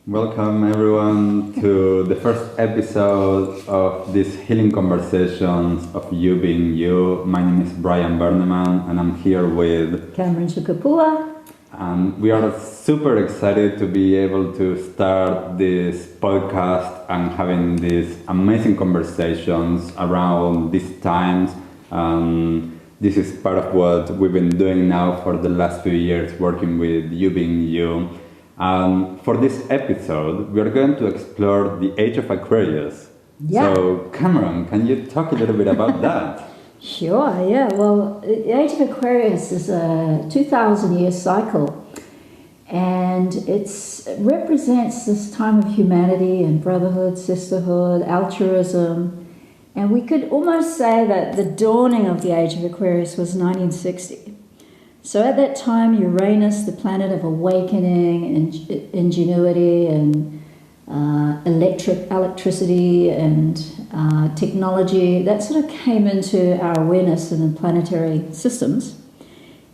Welcome everyone to the first episode of these healing conversations of you being you. My name is Brian Berneman and I'm here with Cameron Tukapua. And we are super excited to be able to start this podcast and having these amazing conversations around these times. This is part of what we've been doing now for the last few years, working with you being you. For this episode, we are going to explore the Age of Aquarius. Yeah. So, Cameron, can you talk a little bit about that? Sure, yeah. Well, the Age of Aquarius is a 2,000-year cycle, and it represents this time of humanity and brotherhood, sisterhood, altruism. And we could almost say that the dawning of the Age of Aquarius was 1960. So at that time, Uranus, the planet of awakening and ingenuity and electricity and technology, that sort of came into our awareness in the planetary systems.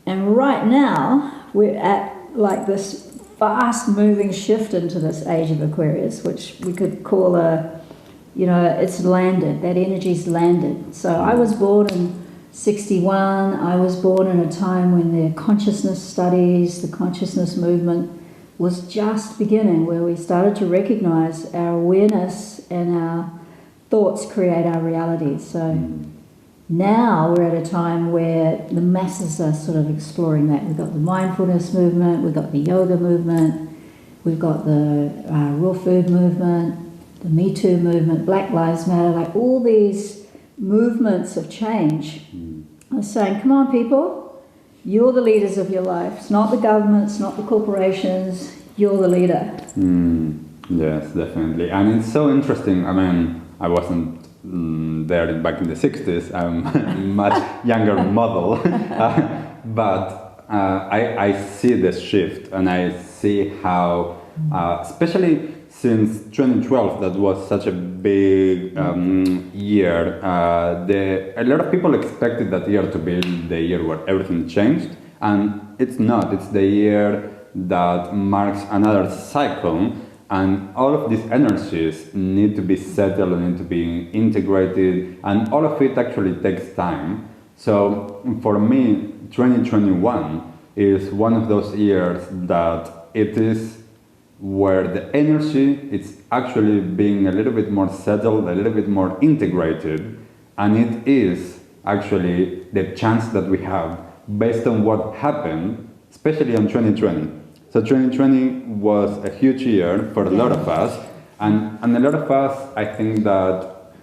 And right now, we're at like this fast-moving shift into this Age of Aquarius, which we could call it's landed, that energy's landed. So I was born in 61. I was born in a time when the consciousness studies, the consciousness movement was just beginning, where we started to recognize our awareness and our thoughts create our reality. So now we're at a time where the masses are sort of exploring that. We've got the mindfulness movement, we've got the yoga movement, we've got the raw food movement, the Me Too movement, Black Lives Matter, like all these movements of change are saying, come on people, you're the leaders of your life. It's not the government, it's not the corporations, you're the leader. Yes, definitely. And it's so interesting. I mean, I wasn't there back in the 60s. I'm a much younger model. But I see this shift and I see how, especially since 2012, that was such a big year. A lot of people expected that year to be the year where everything changed, and it's not. It's the year that marks another cycle, and all of these energies need to be settled and need to be integrated, and all of it actually takes time. So for me, 2021 is one of those years that it is where the energy is actually being a little bit more settled, a little bit more integrated, and it is actually the chance that we have based on what happened, especially in 2020. So 2020 was a huge year for a lot of us, and a lot of us, I think that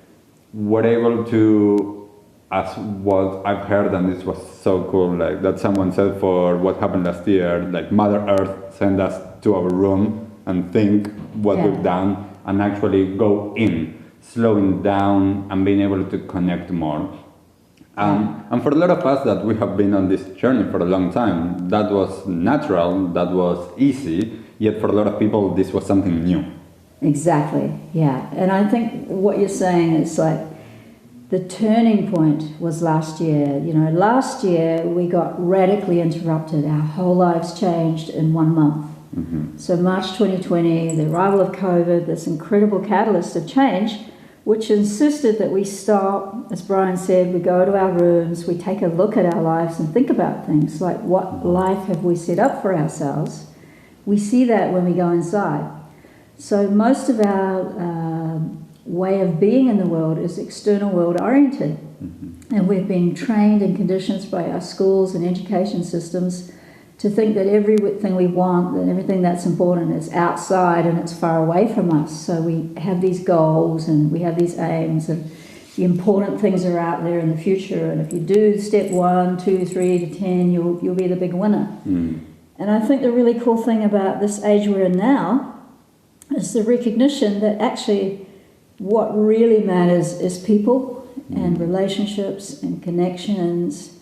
were able to, as what I've heard, and this was so cool, like that someone said for what happened last year, like Mother Earth sent us to our room and think what we've done and actually go in, slowing down and being able to connect more. And for a lot of us that we have been on this journey for a long time, that was natural, that was easy, yet for a lot of people this was something new. Exactly, yeah. And I think what you're saying is like the turning point was last year. You know, last year we got radically interrupted. Our whole lives changed in 1 month. So March 2020, the arrival of COVID, this incredible catalyst of change, which insisted that we stop, as Brian said, we go to our rooms, we take a look at our lives and think about things like what life have we set up for ourselves. We see that when we go inside. So most of our way of being in the world is external world oriented. And we've been trained and conditioned by our schools and education systems to think that everything we want and everything that's important is outside and it's far away from us. So we have these goals and we have these aims, and the important things are out there in the future. And if you do step 1, 2, 3 to 10, you'll be the big winner. And I think the really cool thing about this age we're in now is the recognition that actually what really matters is people and relationships and connections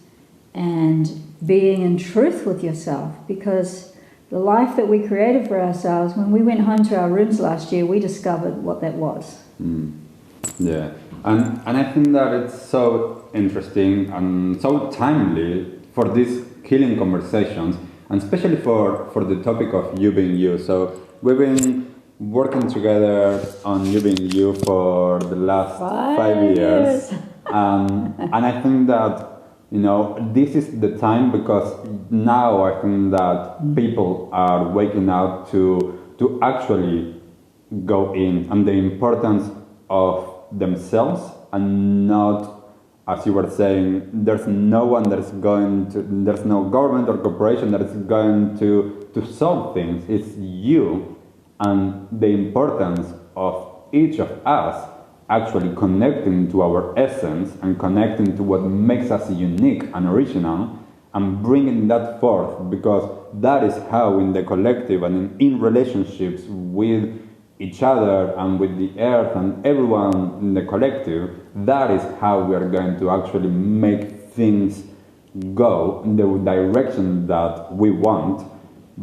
and being in truth with yourself, because the life that we created for ourselves, when we went home to our rooms last year, we discovered what that was. Yeah, and I think that it's so interesting and so timely for these healing conversations, and especially for the topic of you being you. So we've been working together on You Being You for the last 5 years. And I think that, this is the time, because now I think that people are waking up to actually go in and the importance of themselves, and not, as you were saying, there's no one there's no government or corporation that is going to solve things. It's you, and the importance of each of us actually connecting to our essence and connecting to what makes us unique and original, and bringing that forth, because that is how in the collective and in relationships with each other and with the earth and everyone in the collective, that is how we are going to actually make things go in the direction that we want,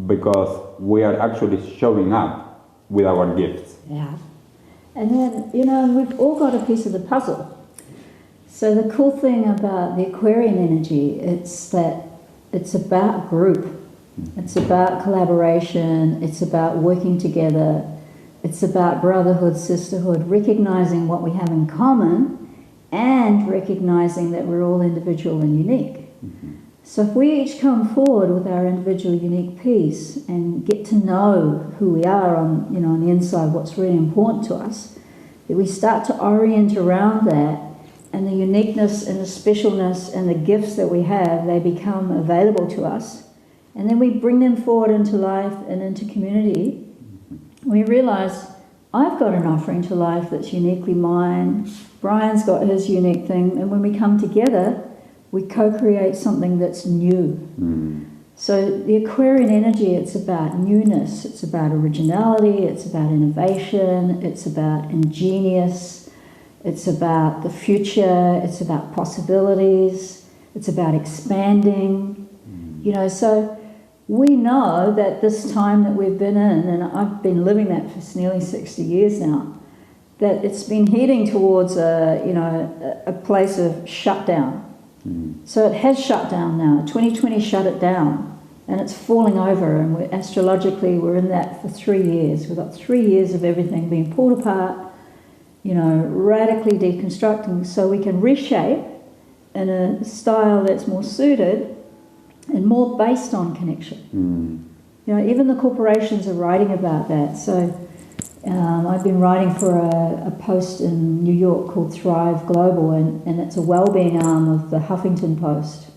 because we are actually showing up with our gifts. Yeah. And then, we've all got a piece of the puzzle. So the cool thing about the Aquarian energy, it's that it's about group. It's about collaboration. It's about working together. It's about brotherhood, sisterhood, recognizing what we have in common and recognizing that we're all individual and unique. Mm-hmm. So if we each come forward with our individual unique piece and get to know who we are on the inside, what's really important to us, that we start to orient around that, and the uniqueness and the specialness and the gifts that we have, they become available to us. And then we bring them forward into life and into community. We realize, I've got an offering to life that's uniquely mine, Brian's got his unique thing, and when we come together, we co-create something that's new. So the Aquarian energy, it's about newness, it's about originality, it's about innovation, it's about ingenious, it's about the future, it's about possibilities, it's about expanding. So we know that this time that we've been in, and I've been living that for nearly 60 years now, that it's been heading towards a place of shutdown. So it has shut down now. 2020 shut it down, and it's falling over, and astrologically we're in that for 3 years. We've got 3 years of everything being pulled apart, radically deconstructing, so we can reshape in a style that's more suited and more based on connection. Even the corporations are writing about that. So I've been writing for a post in New York called Thrive Global, and it's a well-being arm of the Huffington Post.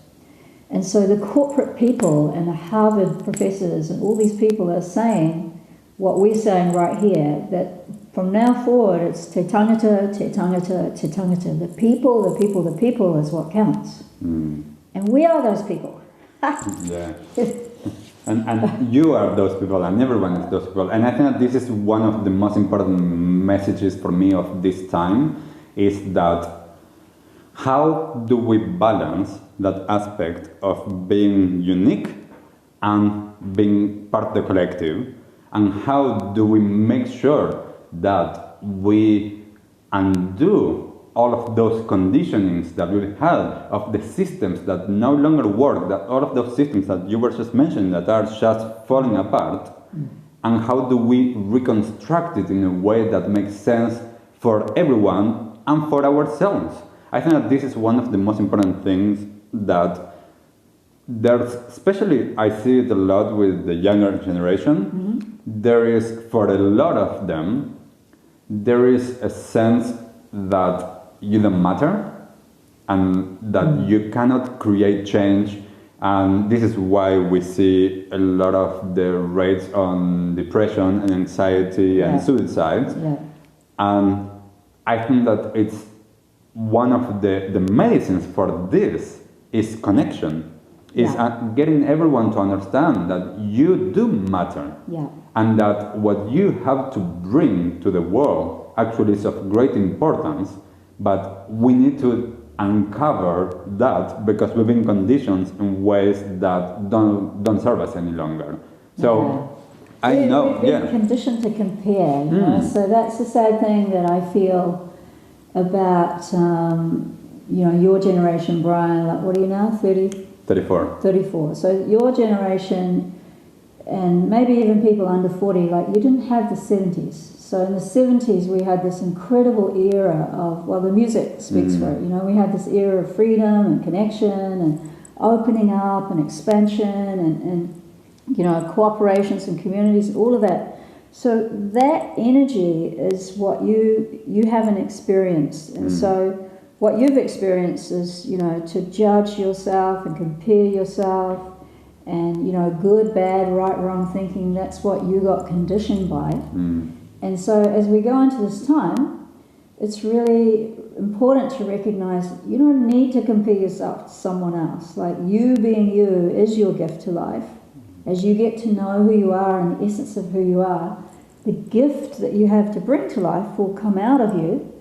And so the corporate people and the Harvard professors and all these people are saying what we're saying right here, that from now forward it's te tangata, te tangata, te tangata. The people is what counts. And we are those people. Yeah. And you are those people, and everyone is those people. And I think that this is one of the most important messages for me of this time, is that how do we balance that aspect of being unique and being part of the collective, and how do we make sure that we undo all of those conditionings that we had of the systems that no longer work, that all of those systems that you were just mentioning that are just falling apart, and how do we reconstruct it in a way that makes sense for everyone and for ourselves. I think that this is one of the most important things that there's, especially I see it a lot with the younger generation, there is, for a lot of them, there is a sense that you don't matter, and that you cannot create change, and this is why we see a lot of the rates on depression and anxiety and suicide. And I think that it's one of the medicines for this is connection, is getting everyone to understand that you do matter, and that what you have to bring to the world actually is of great importance. But we need to uncover that, because we've been conditioned in ways that don't serve us any longer. So I know, we've been conditioned to compare. So that's the sad thing that I feel about your generation, Brian. Like, what are you now? 34. So your generation, and maybe even people under 40, like you didn't have the 70s. So in the 70s, we had this incredible era of, well, the music speaks for it, you know, we had this era of freedom and connection and opening up and expansion and you know, cooperations and communities, all of that. So that energy is what you haven't experienced. And so what you've experienced is, you know, to judge yourself and compare yourself and, you know, good, bad, right, wrong thinking, that's what you got conditioned by. And so as we go into this time, it's really important to recognize you don't need to compare yourself to someone else. Like, you being you is your gift to life. As you get to know who you are and the essence of who you are, the gift that you have to bring to life will come out of you,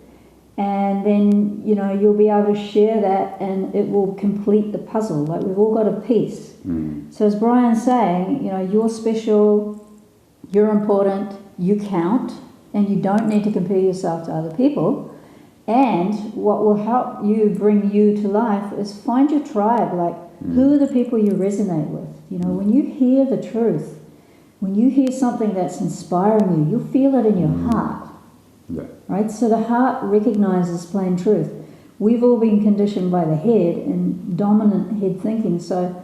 and then, you know, you'll be able to share that and it will complete the puzzle. Like, we've all got a piece. So as Brian's saying, you know, you're special, you're important, you count, and you don't need to compare yourself to other people. And what will help you bring you to life is find your tribe. Like, who are the people you resonate with? You know, when you hear the truth, when you hear something that's inspiring you, you'll feel it in your heart. Right? So the heart recognizes plain truth. We've all been conditioned by the head and dominant head thinking. So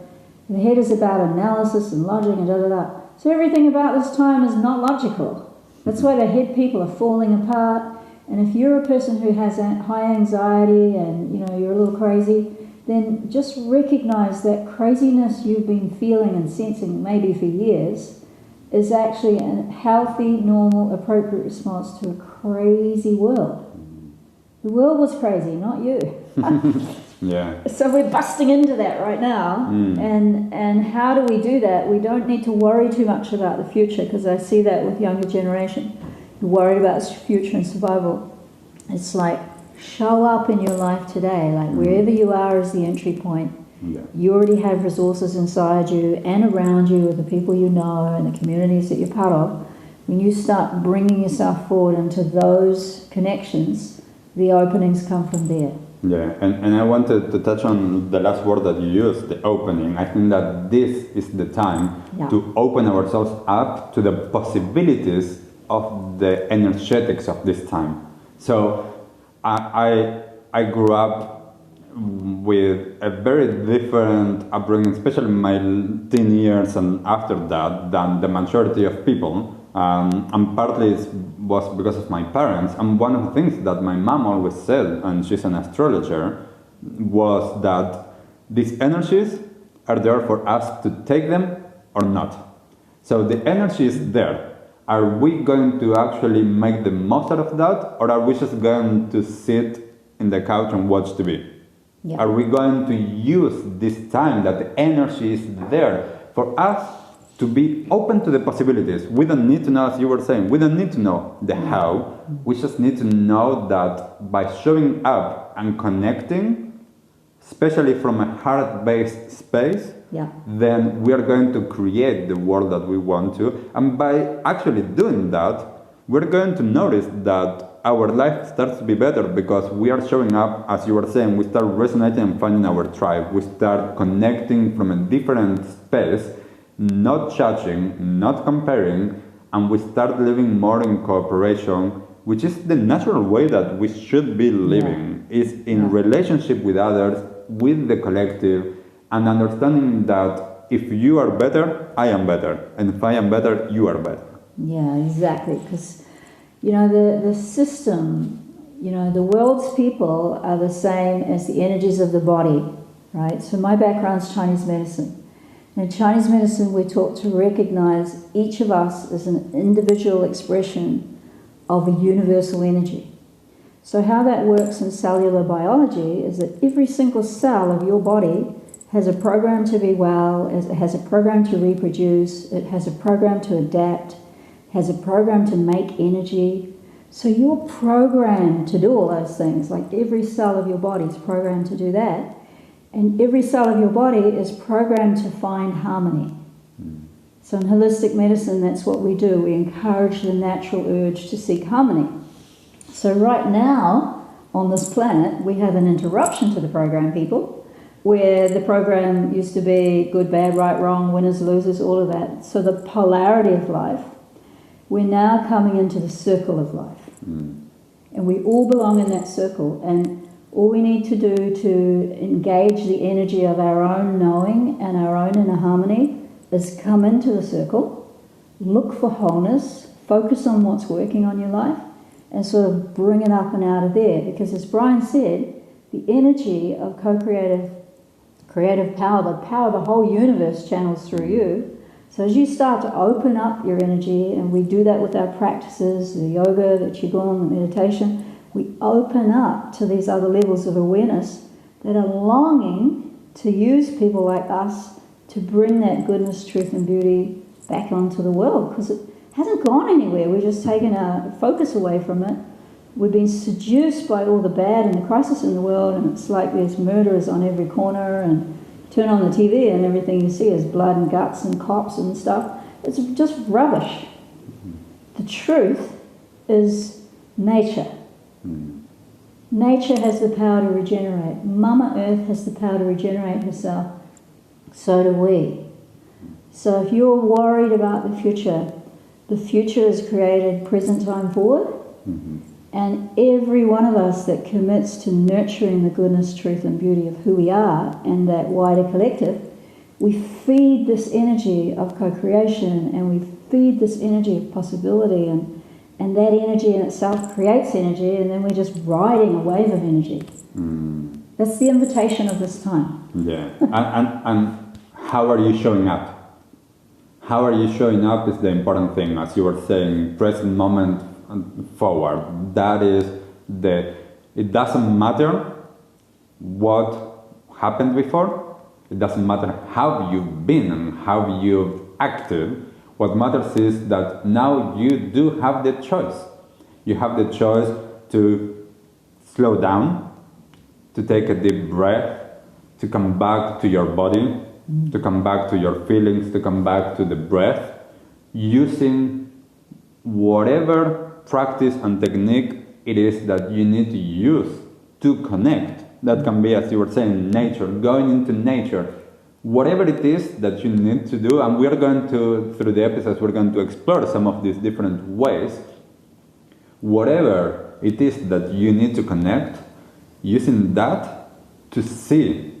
the head is about analysis and logic and da-da-da. So everything about this time is not logical. That's why the head people are falling apart. And if you're a person who has high anxiety and, you know, you're a little crazy, then just recognize that craziness you've been feeling and sensing maybe for years is actually a healthy, normal, appropriate response to a crazy world. The world was crazy, not you. So we're busting into that right now. And how do we do that? We don't need to worry too much about the future, because I see that with younger generation. You're worried about future and survival. It's like, show up in your life today. Like, wherever you are is the entry point. You already have resources inside you and around you with the people you know and the communities that you're part of. When you start bringing yourself forward into those connections, the openings come from there. And I wanted to touch on the last word that you used, the opening. I think that this is the time to open ourselves up to the possibilities of the energetics of this time. So I grew up with a very different upbringing, especially in my teen years and after that, than the majority of people. And partly it was because of my parents. And one of the things that my mom always said, and she's an astrologer, was that these energies are there for us to take them or not. So the energy is there. Are we going to actually make the most out of that, or are we just going to sit in the couch and watch TV? Are we going to use this time that the energy is there for us to be open to the possibilities? We don't need to know, as you were saying, we don't need to know the how. We just need to know that by showing up and connecting, especially from a heart-based space, then we are going to create the world that we want to. And by actually doing that, we're going to notice that our life starts to be better, because we are showing up, as you were saying, we start resonating and finding our tribe. We start connecting from a different space, not judging, not comparing, and we start living more in cooperation, which is the natural way that we should be living, is in relationship with others, with the collective, and understanding that if you are better, I am better, and if I am better, you are better. Yeah, exactly, because, you know, the system, you know, the world's people are the same as the energies of the body, right? So my background's Chinese medicine. In Chinese medicine, we're taught to recognize each of us as an individual expression of a universal energy. So how that works in cellular biology is that every single cell of your body has a program to be well, it has a program to reproduce, it has a program to adapt, has a program to make energy. So you're programmed to do all those things. Like, every cell of your body is programmed to do that. And every cell of your body is programmed to find harmony. So in holistic medicine, that's what we do. We encourage the natural urge to seek harmony. So right now, on this planet, we have an interruption to the program, people, where the program used to be good, bad, right, wrong, winners, losers, all of that. So the polarity of life, we're now coming into the circle of life. And we all belong in that circle. And all we need to do to engage the energy of our own knowing and our own inner harmony is come into the circle, look for wholeness, focus on what's working on your life, and sort of bring it up and out of there. Because as Brian said, the energy of creative power, the power of the whole universe channels through you. So as you start to open up your energy, and we do that with our practices, the yoga, the qigong, the meditation, we open up to these other levels of awareness that are longing to use people like us to bring that goodness, truth and beauty back onto the world, because it hasn't gone anywhere. We've just taken our focus away from it. We've been seduced by all the bad and the crisis in the world, and it's like there's murderers on every corner, and turn on the TV and everything you see is blood and guts and cops and stuff. It's just rubbish. The truth is nature. Nature has the power to regenerate. Mama Earth has the power to regenerate herself. So do we. So if you're worried about the future is created present time forward. And every one of us that commits to nurturing the goodness, truth and beauty of who we are and that wider collective, we feed this energy of co-creation, and we feed this energy of possibility, and that energy in itself creates energy, and then we're just riding a wave of energy. That's the invitation of this time. Yeah. and how are you showing up? How are you showing up is the important thing, as you were saying, present moment forward. That is it doesn't matter what happened before, it doesn't matter how you've been and how you've acted. What matters is that now you do have the choice. You have the choice to slow down, to take a deep breath, to come back to your body, to come back to your feelings, to come back to the breath, using whatever practice and technique it is that you need to use to connect. That can be, as you were saying, nature, going into nature, whatever it is that you need to do. And we are going to, through the episodes, we're going to explore some of these different ways. Whatever it is that you need to connect, using that to see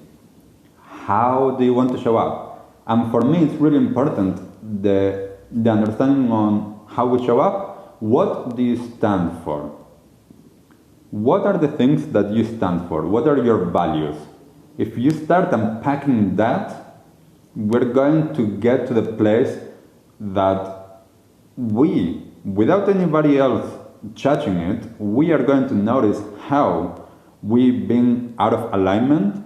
how do you want to show up. And for me, it's really important the understanding on how we show up. What do you stand for? What are the things that you stand for? What are your values? If you start unpacking that, we're going to get to the place that we, without anybody else judging it, we are going to notice how we've been out of alignment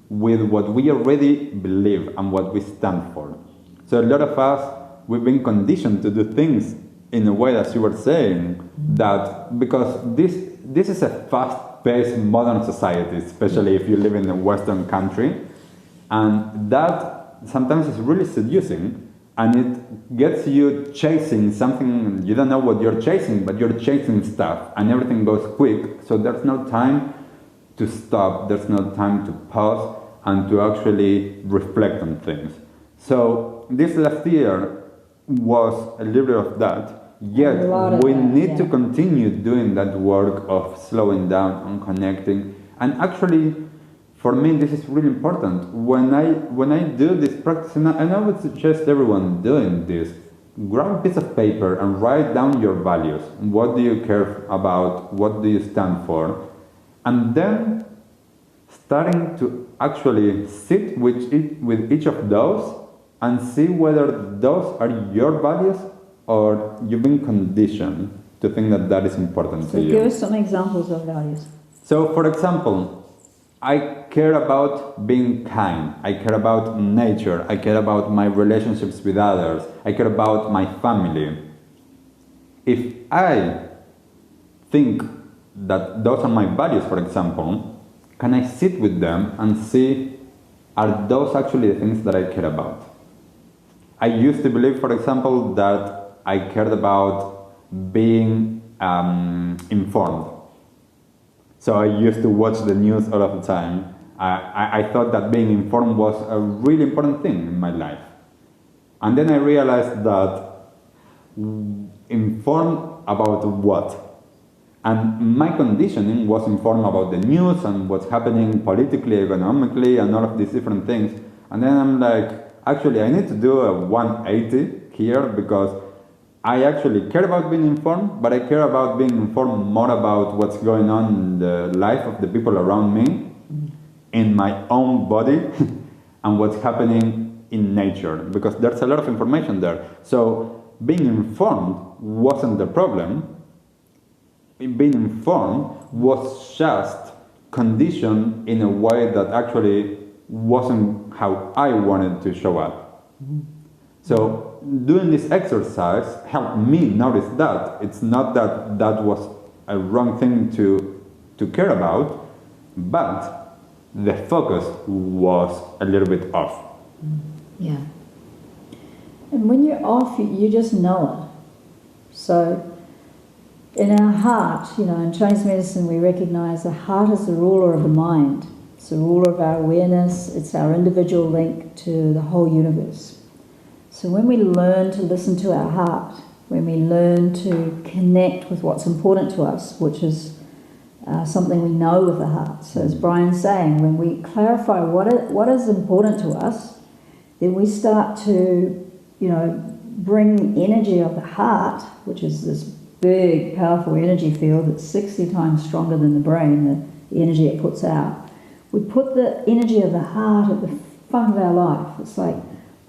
with what we already believe and what we stand for. So a lot of us, we've been conditioned to do things in a way, as you were saying, that because this is a fast-paced modern society, especially if you live in a Western country, and that sometimes is really seducing, and it gets you chasing something. You don't know what you're chasing, but you're chasing stuff, and everything goes quick, so there's no time to stop, there's no time to pause and to actually reflect on things. So this last year was a little bit of that, yet we need to continue doing that work of slowing down and connecting. And actually, for me, this is really important. When I do this practice, and I would suggest everyone doing this, grab a piece of paper and write down your values. What do you care about? What do you stand for? And then starting to actually sit with each of those and see whether those are your values or you've been conditioned to think that that is important to you. Give us some examples of values. So, for example, I care about being kind. I care about nature. I care about my relationships with others. I care about my family. If I think that those are my values, for example, can I sit with them and see, are those actually the things that I care about? I used to believe, for example, that I cared about being informed. So I used to watch the news all of the time, I thought that being informed was a really important thing in my life. And then I realized that informed about what? And my conditioning was informed about the news and what's happening politically, economically, and all of these different things. And then I'm like, actually, I need to do a 180 here, because I actually care about being informed, but I care about being informed more about what's going on in the life of the people around me, in my own body, and what's happening in nature, because there's a lot of information there. So being informed wasn't the problem. Being informed was just conditioned in a way that actually wasn't how I wanted to show up. So doing this exercise helped me notice that. It's not that that was a wrong thing to care about, but the focus was a little bit off. Yeah. And when you're off, you just know it. So in our heart, in Chinese medicine we recognize the heart is the ruler of the mind. It's the ruler of our awareness. It's our individual link to the whole universe. So when we learn to listen to our heart, when we learn to connect with what's important to us, which is something we know with the heart. So as Brian's saying, when we clarify what is important to us, then we start to, bring the energy of the heart, which is this big, powerful energy field that's 60 times stronger than the brain, the energy it puts out. We put the energy of the heart at the front of our life. It's like,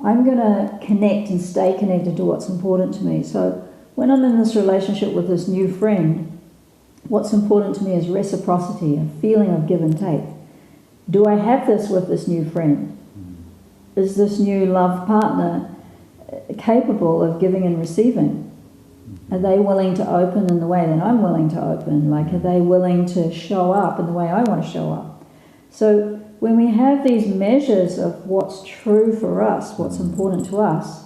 I'm going to connect and stay connected to what's important to me. So when I'm in this relationship with this new friend, what's important to me is reciprocity, a feeling of give and take. Do I have this with this new friend? Is this new love partner capable of giving and receiving? Are they willing to open in the way that I'm willing to open? Like, are they willing to show up in the way I want to show up? So when we have these measures of what's true for us, what's important to us,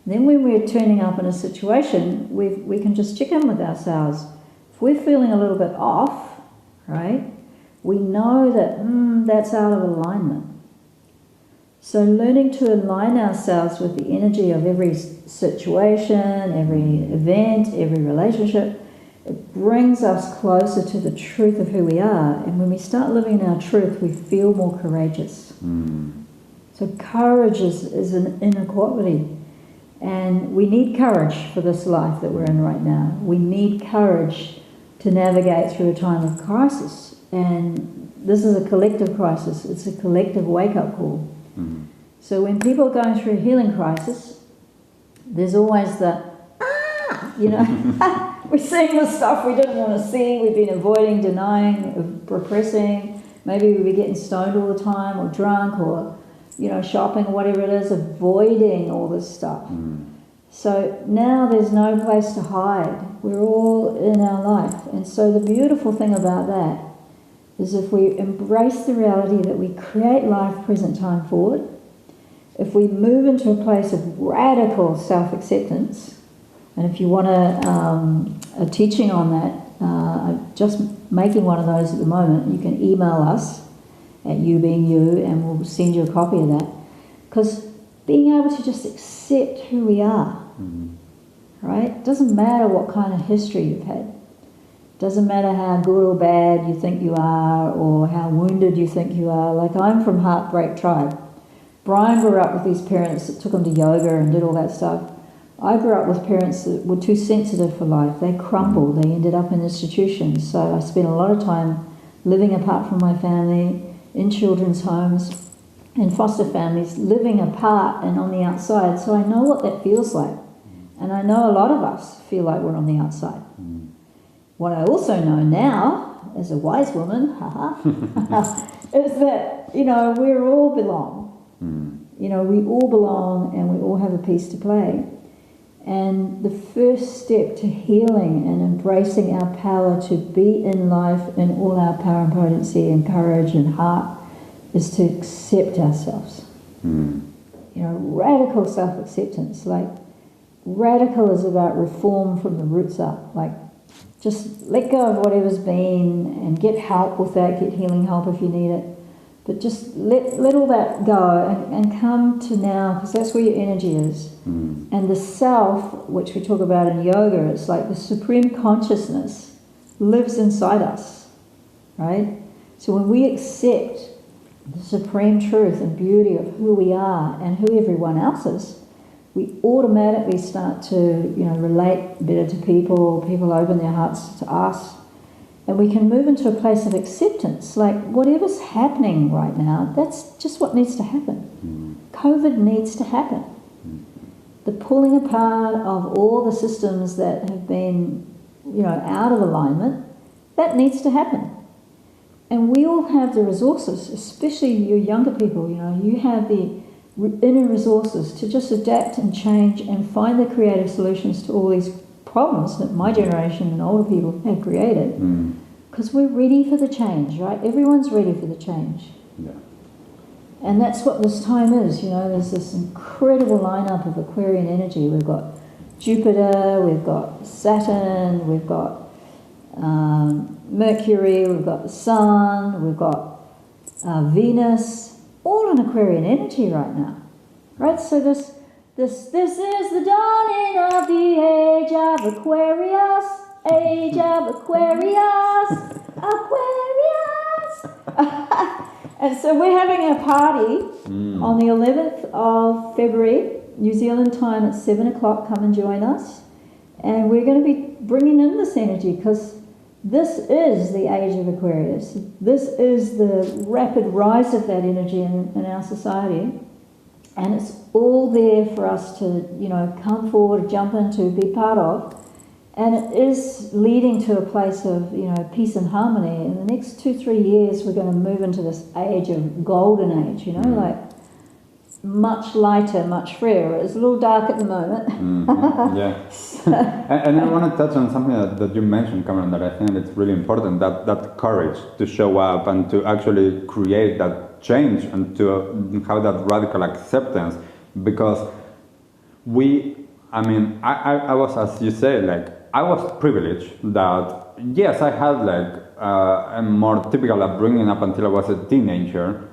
then when we're turning up in a situation, we can just check in with ourselves. If we're feeling a little bit off, right, we know that that's out of alignment. So learning to align ourselves with the energy of every situation, every event, every relationship, it brings us closer to the truth of who we are. And when we start living in our truth, we feel more courageous. So courage is an inner quality. And we need courage for this life that we're in right now. We need courage to navigate through a time of crisis. And this is a collective crisis. It's a collective wake-up call. So when people are going through a healing crisis, there's always the, we're seeing the stuff we didn't want to see, we've been avoiding, denying, repressing, maybe we've been getting stoned all the time, or drunk, or, shopping, or whatever it is, avoiding all this stuff. So now there's no place to hide. We're all in our life. And so the beautiful thing about that is if we embrace the reality that we create life present time forward, if we move into a place of radical self-acceptance, and if you want a teaching on that, I'm just making one of those at the moment. You can email us at YouBeingYou and we'll send you a copy of that. Because being able to just accept who we are, right? Doesn't matter what kind of history you've had. Doesn't matter how good or bad you think you are, or how wounded you think you are. Like, I'm from Heartbreak Tribe. Brian grew up with these parents that took him to yoga and did all that stuff. I grew up with parents that were too sensitive for life. They crumbled. They ended up in institutions. So I spent a lot of time living apart from my family, in children's homes, in foster families, living apart and on the outside. So I know what that feels like. And I know a lot of us feel like we're on the outside. What I also know now, as a wise woman, is that, we all belong. We all belong and we all have a piece to play. And the first step to healing and embracing our power to be in life in all our power and potency and courage and heart is to accept ourselves. Radical self-acceptance. Like, radical is about reform from the roots up. Like, just let go of whatever's been and get help with that, get healing help if you need it. But just let all that go and come to now, because that's where your energy is. And the self, which we talk about in yoga, it's like the supreme consciousness lives inside us, right? So when we accept the supreme truth and beauty of who we are and who everyone else is, we automatically start to, relate better to people. People open their hearts to us. And we can move into a place of acceptance. Like, whatever's happening right now, that's just what needs to happen. COVID needs to happen. The pulling apart of all the systems that have been, out of alignment, that needs to happen. And we all have the resources, especially you younger people, you have the inner resources to just adapt and change and find the creative solutions to all these problems that my generation and older people have created, because we're ready for the change, right? Everyone's ready for the change. Yeah. And that's what this time is. There's this incredible lineup of Aquarian energy. We've got Jupiter, we've got Saturn, we've got Mercury, we've got the Sun, we've got Venus, all in Aquarian energy right now, right? So this is the dawning of the age of Aquarius, age of Aquarius, Aquarius. And so we're having a party on the 11th of February, New Zealand time at 7 o'clock. Come and join us. And we're going to be bringing in this energy, because this is the age of Aquarius. This is the rapid rise of that energy in our society. And it's all there for us to, come forward, jump into, be part of. And it is leading to a place of, peace and harmony. In the next 2-3 years, we're going to move into this age of golden age, like much lighter, much freer. It's a little dark at the moment. Yeah. and I want to touch on something that you mentioned, Cameron, that I think it's really important, that courage to show up and to actually create that change and to have that radical acceptance. Because I was, as you say, I was privileged that, yes, I had a more typical upbringing up until I was a teenager,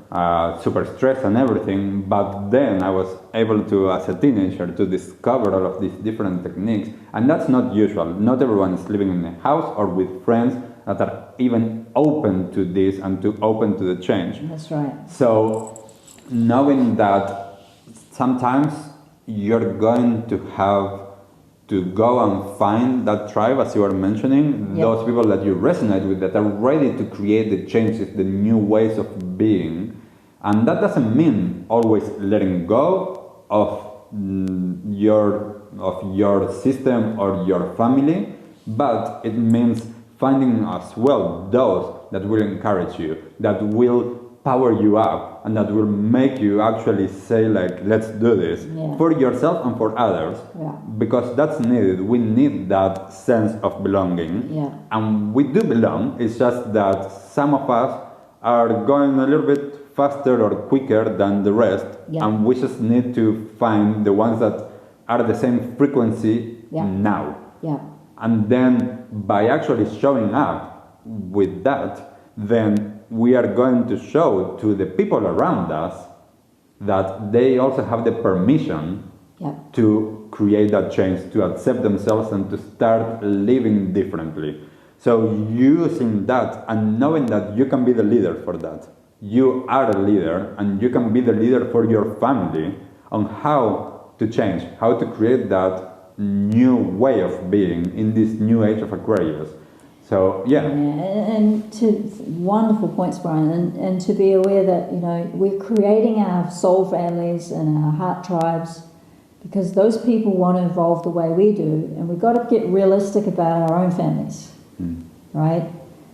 super stressed and everything, but then I was able to, as a teenager, to discover all of these different techniques, and that's not usual. Not everyone is living in a house or with friends that are even open to this and to open to the change. That's right. So knowing that sometimes you're going to have to go and find that tribe, as you were mentioning, those people that you resonate with, that are ready to create the changes, the new ways of being. And that doesn't mean always letting go of your system or your family, but it means finding as well those that will encourage you, that will power you up, and that will make you actually say, let's do this for yourself and for others, because that's needed. We need that sense of belonging, and we do belong. It's just that some of us are going a little bit faster or quicker than the rest, and we just need to find the ones that are the same frequency now. And then by actually showing up with that, then we are going to show to the people around us that they also have the permission to create that change, to accept themselves and to start living differently. So using that and knowing that you can be the leader for that. You are a leader, and you can be the leader for your family on how to change, how to create that new way of being in this new age of Aquarius. So, and to wonderful points, Brian, and to be aware that, we're creating our soul families and our heart tribes, because those people want to evolve the way we do, and we've got to get realistic about our own families, right?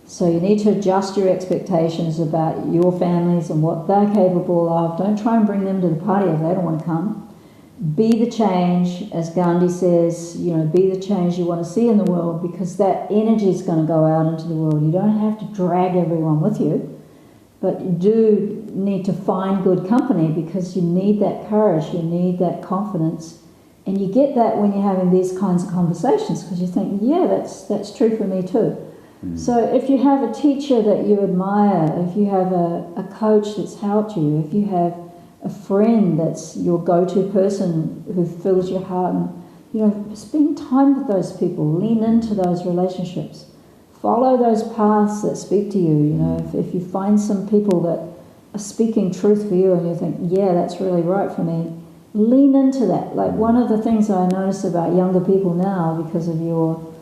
So you need to adjust your expectations about your families and what they're capable of. Don't try and bring them to the party if they don't want to come. Be the change, as Gandhi says, be the change you want to see in the world, because that energy is going to go out into the world. You don't have to drag everyone with you, but you do need to find good company, because you need that courage, you need that confidence, and you get that when you're having these kinds of conversations, because you think, that's true for me too. So if you have a teacher that you admire, if you have a coach that's helped you, if you have a friend that's your go-to person who fills your heart, and spend time with those people, lean into those relationships, follow those paths that speak to you. If you find some people that are speaking truth for you and you think, yeah, that's really right for me, lean into that. Like one of the things I notice about younger people now, because of your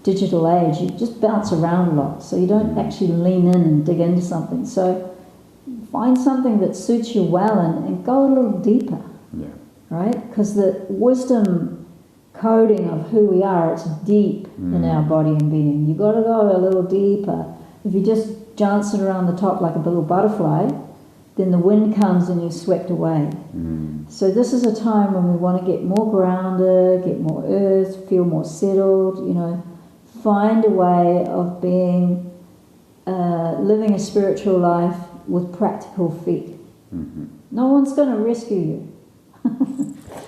digital age, you just bounce around a lot, so you don't actually lean in and dig into something. So find something that suits you well and go a little deeper, right? Because the wisdom coding of who we are, it's deep in our body and being. You've got to go a little deeper. If you just dance it around the top like a little butterfly, then the wind comes and you're swept away. So this is a time when we want to get more grounded, get more earth, feel more settled, find a way of being, living a spiritual life with practical feet. No one's going to rescue you.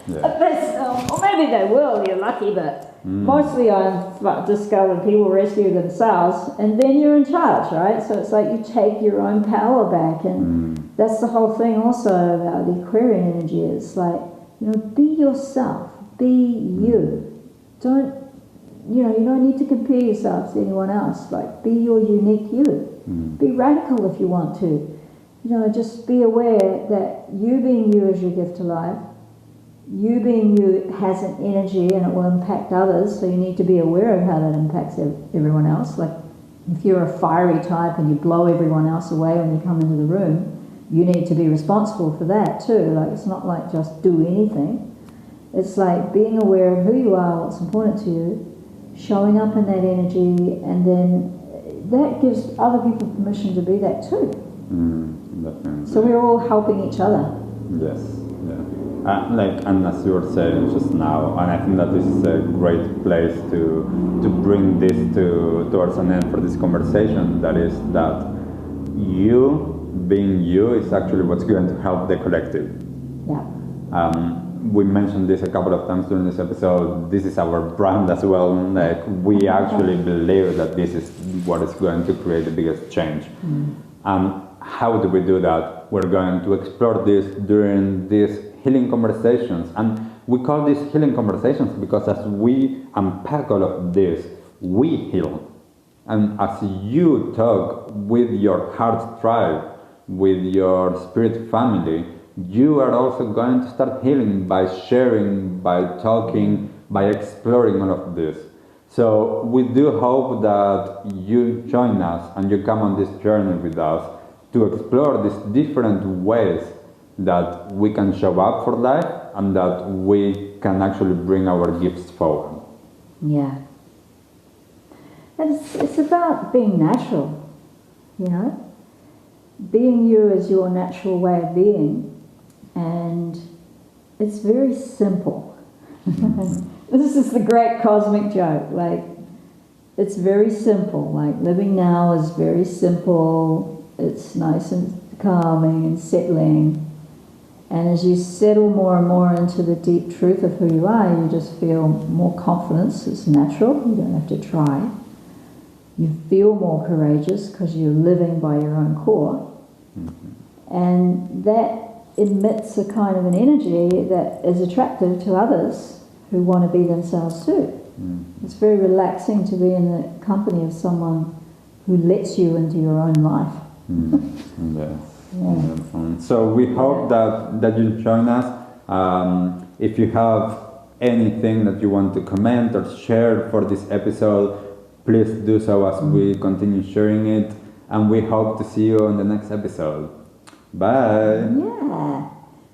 Or maybe they will, you're lucky, but mostly I've discovered people rescue themselves and then you're in charge, right? So it's like you take your own power back, and that's the whole thing also about the Aquarian energy. It's like, be yourself, be you. You don't need to compare yourself to anyone else. Like, be your unique you. Be radical if you want to. Just be aware that you being you is your gift to life. You being you has an energy and it will impact others, so you need to be aware of how that impacts everyone else. Like, if you're a fiery type and you blow everyone else away when you come into the room, you need to be responsible for that too. Like, it's not like just do anything. It's like being aware of who you are, what's important to you, showing up in that energy, and then that gives other people permission to be that too. Definitely. So we're all helping each other. Yes, yeah. And as you were saying just now, and I think that this is a great place to bring this towards an end for this conversation, that is that you being you is actually what's going to help the collective. Yeah. We mentioned this a couple of times during this episode. This is our brand as well. Like, we actually believe that this is what is going to create the biggest change. How do we do that? We're going to explore this during these healing conversations. And we call these healing conversations because as we unpack all of this, we heal. And as you talk with your heart tribe, with your spirit family, you are also going to start healing by sharing, by talking, by exploring all of this. So we do hope that you join us and you come on this journey with us to explore these different ways that we can show up for life and that we can actually bring our gifts forward. Yeah. It's about being natural, Being you is your natural way of being. And it's very simple. This is the great cosmic joke. Like, it's very simple. Like, living now is very simple. It's nice and calming and settling. And as you settle more and more into the deep truth of who you are, you just feel more confidence. It's natural. You don't have to try. You feel more courageous because you're living by your own core. And that emits a kind of an energy that is attractive to others who want to be themselves too. It's very relaxing to be in the company of someone who lets you into your own life. Yes. Yeah. So we hope that you'll join us. If you have anything that you want to comment or share for this episode, please do so as we continue sharing it. And we hope to see you on the next episode. Bye. Yeah.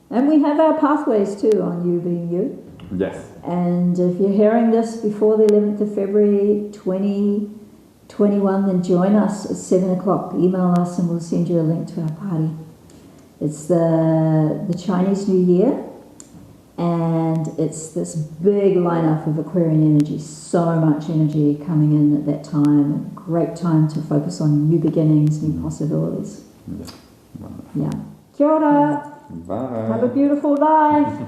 And we have our pathways too on You Being You. Yes. And if you're hearing this before the 11th of February 2021, then join us at 7 o'clock. Email us and we'll send you a link to our party. It's the Chinese New Year, and it's this big lineup of Aquarian energy. So much energy coming in at that time. A great time to focus on new beginnings, new possibilities. Yes. Yeah. Kia ora. Bye. Have a beautiful life.